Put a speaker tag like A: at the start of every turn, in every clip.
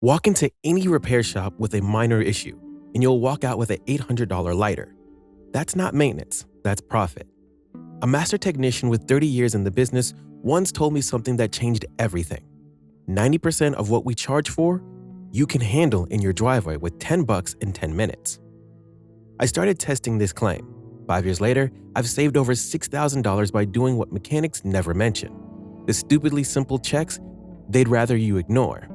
A: Walk into any repair shop with a minor issue, and you'll walk out with an $800 lighter. That's not maintenance, that's profit. A master technician with 30 years in the business once told me something that changed everything. 90% of what we charge for, you can handle in your driveway with $10 in 10 minutes. I started testing this claim. 5 years later, I've saved over $6,000 by doing what mechanics never mention: the stupidly simple checks they'd rather you ignore.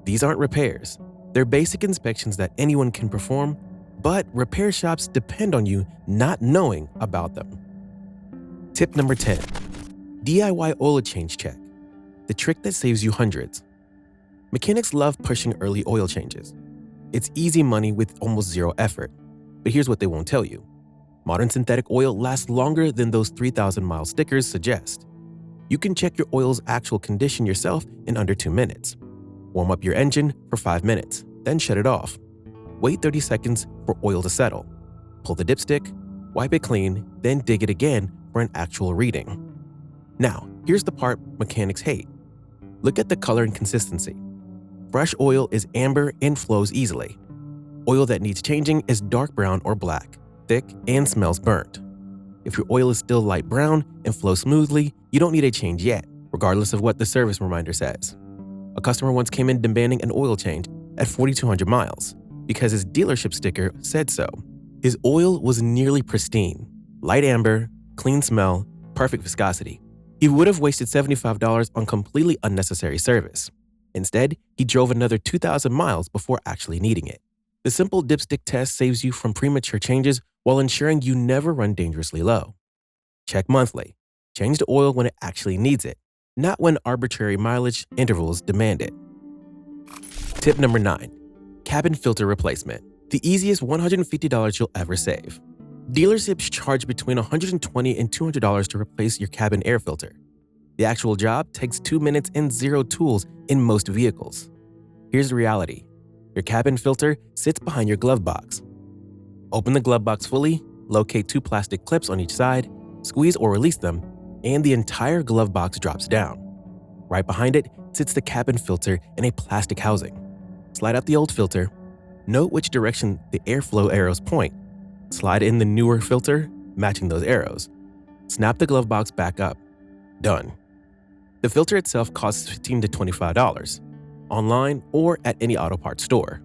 A: These aren't repairs. They're basic inspections that anyone can perform, but repair shops depend on you not knowing about them. Tip number 10. DIY oil change check. The trick that saves you hundreds. Mechanics love pushing early oil changes. It's easy money with almost zero effort. But here's what they won't tell you. Modern synthetic oil lasts longer than those 3,000-mile stickers suggest. You can check your oil's actual condition yourself in under 2 minutes. Warm up your engine for 5 minutes, then shut it off. Wait 30 seconds for oil to settle. Pull the dipstick, wipe it clean, then dig it again for an actual reading. Now, here's the part mechanics hate. Look at the color and consistency. Fresh oil is amber and flows easily. Oil that needs changing is dark brown or black, thick, and smells burnt. If your oil is still light brown and flows smoothly, you don't need a change yet, regardless of what the service reminder says. A customer once came in demanding an oil change at 4,200 miles because his dealership sticker said so. His oil was nearly pristine, light amber, clean smell, perfect viscosity. He would have wasted $75 on completely unnecessary service. Instead, he drove another 2,000 miles before actually needing it. The simple dipstick test saves you from premature changes while ensuring you never run dangerously low. Check monthly. Change the oil when it actually needs it, not when arbitrary mileage intervals demand it. Tip number 9. Cabin filter replacement. The easiest $150 you'll ever save. Dealerships charge between $120 and $200 to replace your cabin air filter. The actual job takes 2 minutes and 0 tools in most vehicles. Here's the reality. Your cabin filter sits behind your glove box. Open the glove box fully, locate 2 plastic clips on each side, squeeze or release them, and the entire glove box drops down. Right behind it sits the cabin filter in a plastic housing. Slide out the old filter. Note which direction the airflow arrows point. Slide in the newer filter, matching those arrows. Snap the glove box back up. Done. The filter itself costs $15 to $25, online or at any auto parts store.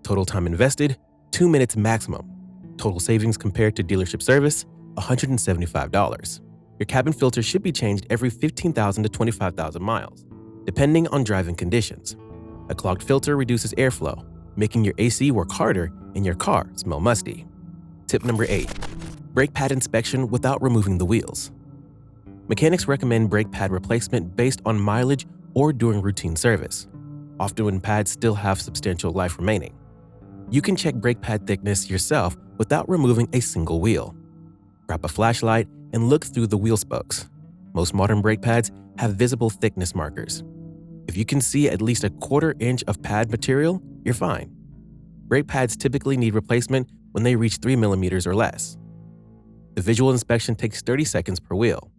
A: Total time invested, 2 minutes maximum. Total savings compared to dealership service, $175. Your cabin filter should be changed every 15,000 to 25,000 miles, depending on driving conditions. A clogged filter reduces airflow, making your AC work harder and your car smell musty. Tip number 8. Brake pad inspection without removing the wheels. Mechanics recommend brake pad replacement based on mileage or during routine service, often when pads still have substantial life remaining. You can check brake pad thickness yourself without removing a single wheel. Grab a flashlight and look through the wheel spokes. Most modern brake pads have visible thickness markers. If you can see at least a 1/4 inch of pad material, you're fine. Brake pads typically need replacement when they reach 3 millimeters or less. The visual inspection takes 30 seconds per wheel.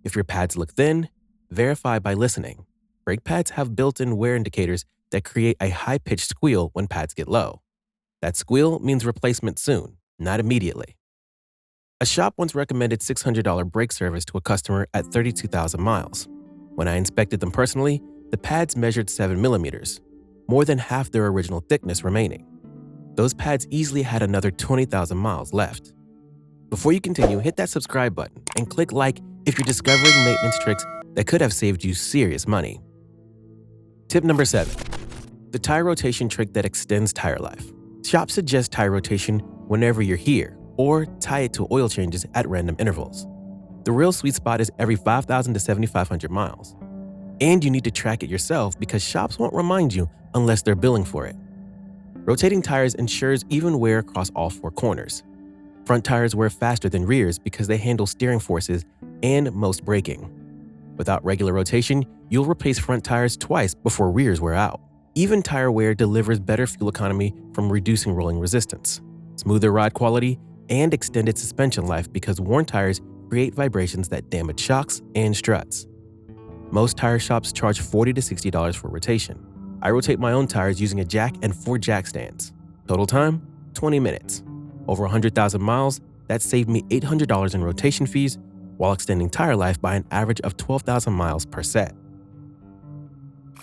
A: If your pads look thin, verify by listening. Brake pads have built-in wear indicators that create a high-pitched squeal when pads get low. That squeal means replacement soon, not immediately. A shop once recommended $600 brake service to a customer at 32,000 miles. When I inspected them personally, the pads measured 7 millimeters, more than half their original thickness remaining. Those pads easily had another 20,000 miles left. Before you continue, hit that subscribe button and click like if you're discovering maintenance tricks that could have saved you serious money. Tip number 7. The tire rotation trick that extends tire life. Shops suggest tire rotation whenever you're here, or tie it to oil changes at random intervals. The real sweet spot is every 5,000 to 7,500 miles. And you need to track it yourself because shops won't remind you unless they're billing for it. Rotating tires ensures even wear across all 4 corners. Front tires wear faster than rears because they handle steering forces and most braking. Without regular rotation, you'll replace front tires twice before rears wear out. Even tire wear delivers better fuel economy from reducing rolling resistance, smoother ride quality, and extended suspension life because worn tires create vibrations that damage shocks and struts. Most tire shops charge $40 to $60 for rotation. I rotate my own tires using a jack and 4 jack stands. Total time, 20 minutes. Over 100,000 miles, that saved me $800 in rotation fees while extending tire life by an average of 12,000 miles per set.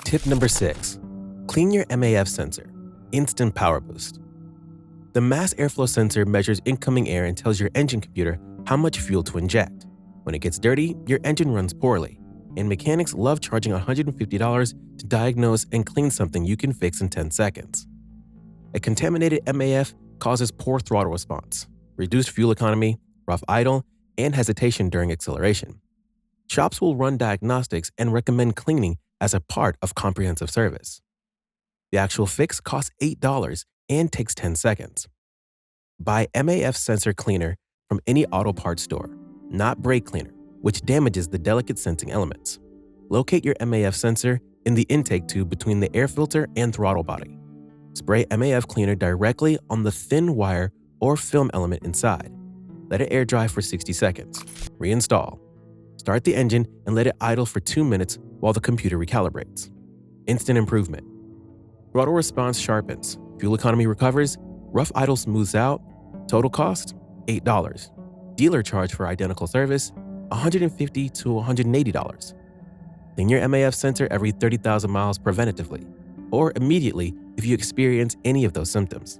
A: Tip number 6. Clean your MAF sensor. Instant power boost. The mass airflow sensor measures incoming air and tells your engine computer how much fuel to inject. When it gets dirty, your engine runs poorly, and mechanics love charging $150 to diagnose and clean something you can fix in 10 seconds. A contaminated MAF causes poor throttle response, reduced fuel economy, rough idle, and hesitation during acceleration. Shops will run diagnostics and recommend cleaning as a part of comprehensive service. The actual fix costs $8 and takes 10 seconds. Buy MAF sensor cleaner from any auto parts store, not brake cleaner, which damages the delicate sensing elements. Locate your MAF sensor in the intake tube between the air filter and throttle body. Spray MAF cleaner directly on the thin wire or film element inside. Let it air dry for 60 seconds. Reinstall. Start the engine and let it idle for 2 minutes while the computer recalibrates. Instant improvement. Throttle response sharpens, fuel economy recovers, rough idle smooths out. Total cost, $8. Dealer charge for identical service, $150 to $180. Clean your MAF sensor every 30,000 miles preventatively, or immediately if you experience any of those symptoms.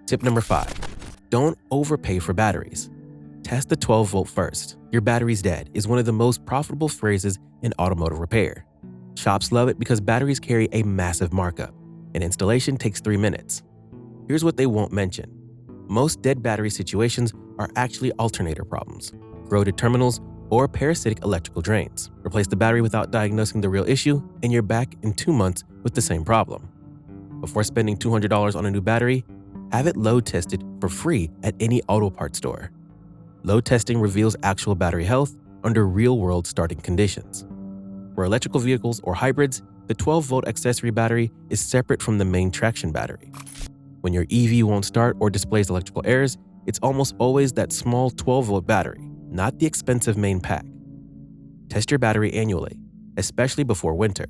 A: Tip number 5. Don't overpay for batteries. Test the 12 volt first. Your battery's dead is one of the most profitable phrases in automotive repair. Shops love it because batteries carry a massive markup, and installation takes 3 minutes. Here's what they won't mention. Most dead battery situations are actually alternator problems, corroded terminals, or parasitic electrical drains. Replace the battery without diagnosing the real issue, and you're back in 2 months with the same problem. Before spending $200 on a new battery, have it load tested for free at any auto parts store. Load testing reveals actual battery health under real-world starting conditions. For electrical vehicles or hybrids, the 12-volt accessory battery is separate from the main traction battery. When your EV won't start or displays electrical errors, it's almost always that small 12-volt battery, not the expensive main pack. Test your battery annually, especially before winter.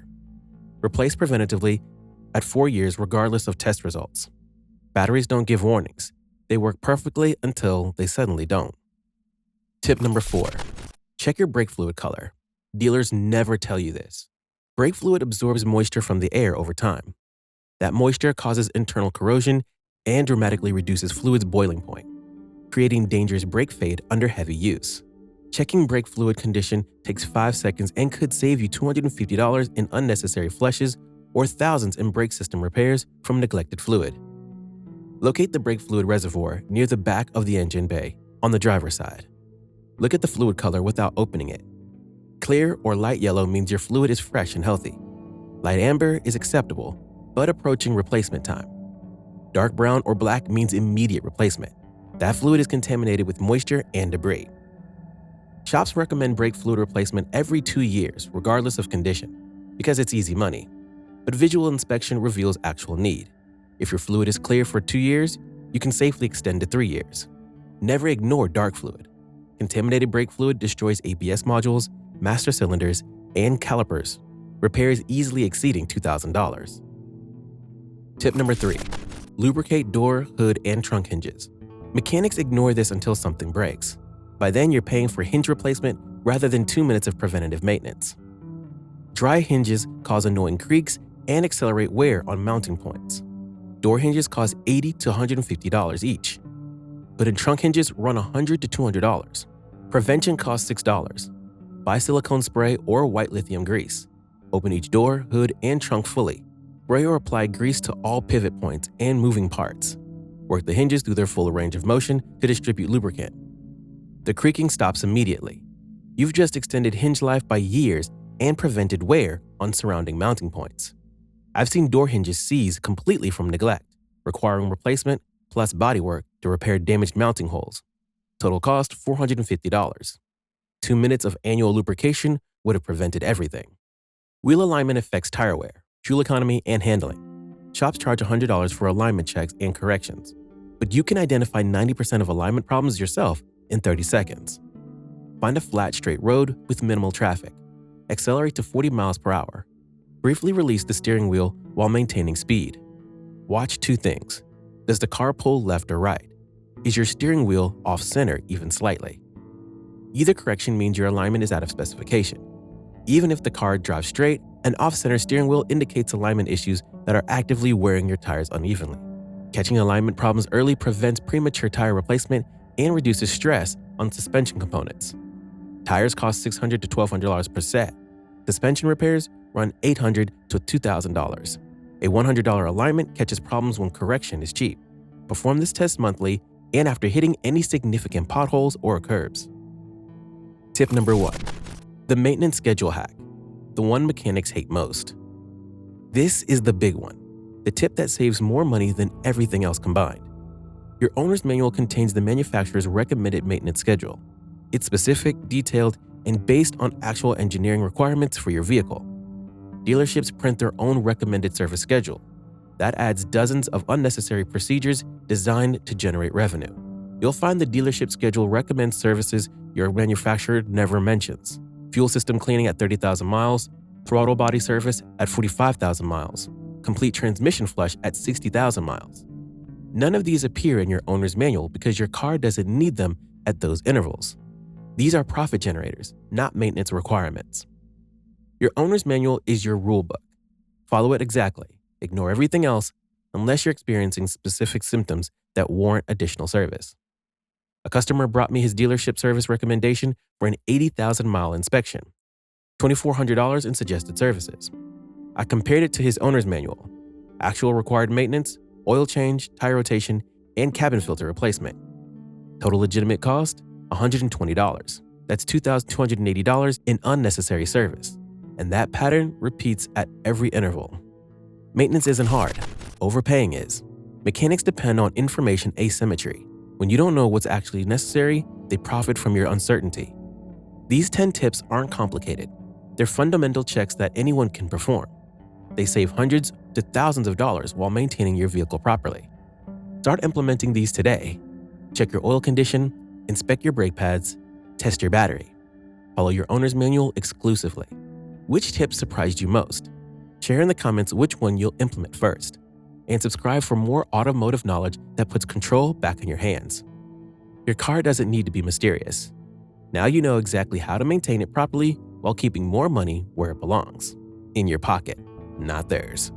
A: Replace preventatively at 4 years regardless of test results. Batteries don't give warnings. They work perfectly until they suddenly don't. Tip number 4. Check your brake fluid color. Dealers never tell you this. Brake fluid absorbs moisture from the air over time. That moisture causes internal corrosion and dramatically reduces fluid's boiling point, creating dangerous brake fade under heavy use. Checking brake fluid condition takes 5 seconds and could save you $250 in unnecessary flushes or thousands in brake system repairs from neglected fluid. Locate the brake fluid reservoir near the back of the engine bay on the driver's side. Look at the fluid color without opening it. Clear or light yellow means your fluid is fresh and healthy. Light amber is acceptable, but approaching replacement time. Dark brown or black means immediate replacement. That fluid is contaminated with moisture and debris. Shops recommend brake fluid replacement every 2 years, regardless of condition, because it's easy money. But visual inspection reveals actual need. If your fluid is clear for 2 years, you can safely extend to 3 years. Never ignore dark fluid. Contaminated brake fluid destroys ABS modules, master cylinders, and calipers, repairs easily exceeding $2,000. Tip number 3. Lubricate door, hood, and trunk hinges. Mechanics ignore this until something breaks. By then, you're paying for hinge replacement rather than 2 minutes of preventative maintenance. Dry hinges cause annoying creaks and accelerate wear on mounting points. Door hinges cost $80 to $150 each. Hood and trunk hinges run $100 to $200. Prevention costs $6. Buy silicone spray or white lithium grease. Open each door, hood, and trunk fully. Spray or apply grease to all pivot points and moving parts. Work the hinges through their full range of motion to distribute lubricant. The creaking stops immediately. You've just extended hinge life by years and prevented wear on surrounding mounting points. I've seen door hinges seize completely from neglect, requiring replacement plus bodywork to repair damaged mounting holes. Total cost $450. 2 minutes of annual lubrication would have prevented everything. Wheel alignment affects tire wear, fuel economy, and handling. Shops charge $100 for alignment checks and corrections, but you can identify 90% of alignment problems yourself in 30 seconds. Find a flat, straight road with minimal traffic. Accelerate to 40 miles per hour. Briefly release the steering wheel while maintaining speed. Watch two things. Does the car pull left or right? Is your steering wheel off-center even slightly? Either correction means your alignment is out of specification. Even if the car drives straight, an off-center steering wheel indicates alignment issues that are actively wearing your tires unevenly. Catching alignment problems early prevents premature tire replacement and reduces stress on suspension components. Tires cost $600 to $1,200 per set. Suspension repairs run $800 to $2,000. A $100 alignment catches problems when correction is cheap. Perform this test monthly and after hitting any significant potholes or curbs. Tip number 1. The maintenance schedule hack, the one mechanics hate most. This is the big one, the tip that saves more money than everything else combined. Your owner's manual contains the manufacturer's recommended maintenance schedule. It's specific, detailed, and based on actual engineering requirements for your vehicle. Dealerships print their own recommended service schedule. That adds dozens of unnecessary procedures designed to generate revenue. You'll find the dealership schedule recommends services your manufacturer never mentions. Fuel system cleaning at 30,000 miles, throttle body service at 45,000 miles, complete transmission flush at 60,000 miles. None of these appear in your owner's manual because your car doesn't need them at those intervals. These are profit generators, not maintenance requirements. Your owner's manual is your rule book. Follow it exactly. Ignore everything else unless you're experiencing specific symptoms that warrant additional service. A customer brought me his dealership service recommendation for an 80,000-mile inspection, $2,400 in suggested services. I compared it to his owner's manual, actual required maintenance, oil change, tire rotation, and cabin filter replacement. Total legitimate cost, $120. That's $2,280 in unnecessary service. And that pattern repeats at every interval. Maintenance isn't hard. Overpaying is. Mechanics depend on information asymmetry. When you don't know what's actually necessary, they profit from your uncertainty. These 10 tips aren't complicated. They're fundamental checks that anyone can perform. They save hundreds to thousands of dollars while maintaining your vehicle properly. Start implementing these today. Check your oil condition, inspect your brake pads, test your battery. Follow your owner's manual exclusively. Which tip surprised you most? Share in the comments which one you'll implement first. And subscribe for more automotive knowledge that puts control back in your hands. Your car doesn't need to be mysterious. Now you know exactly how to maintain it properly while keeping more money where it belongs, in your pocket, not theirs.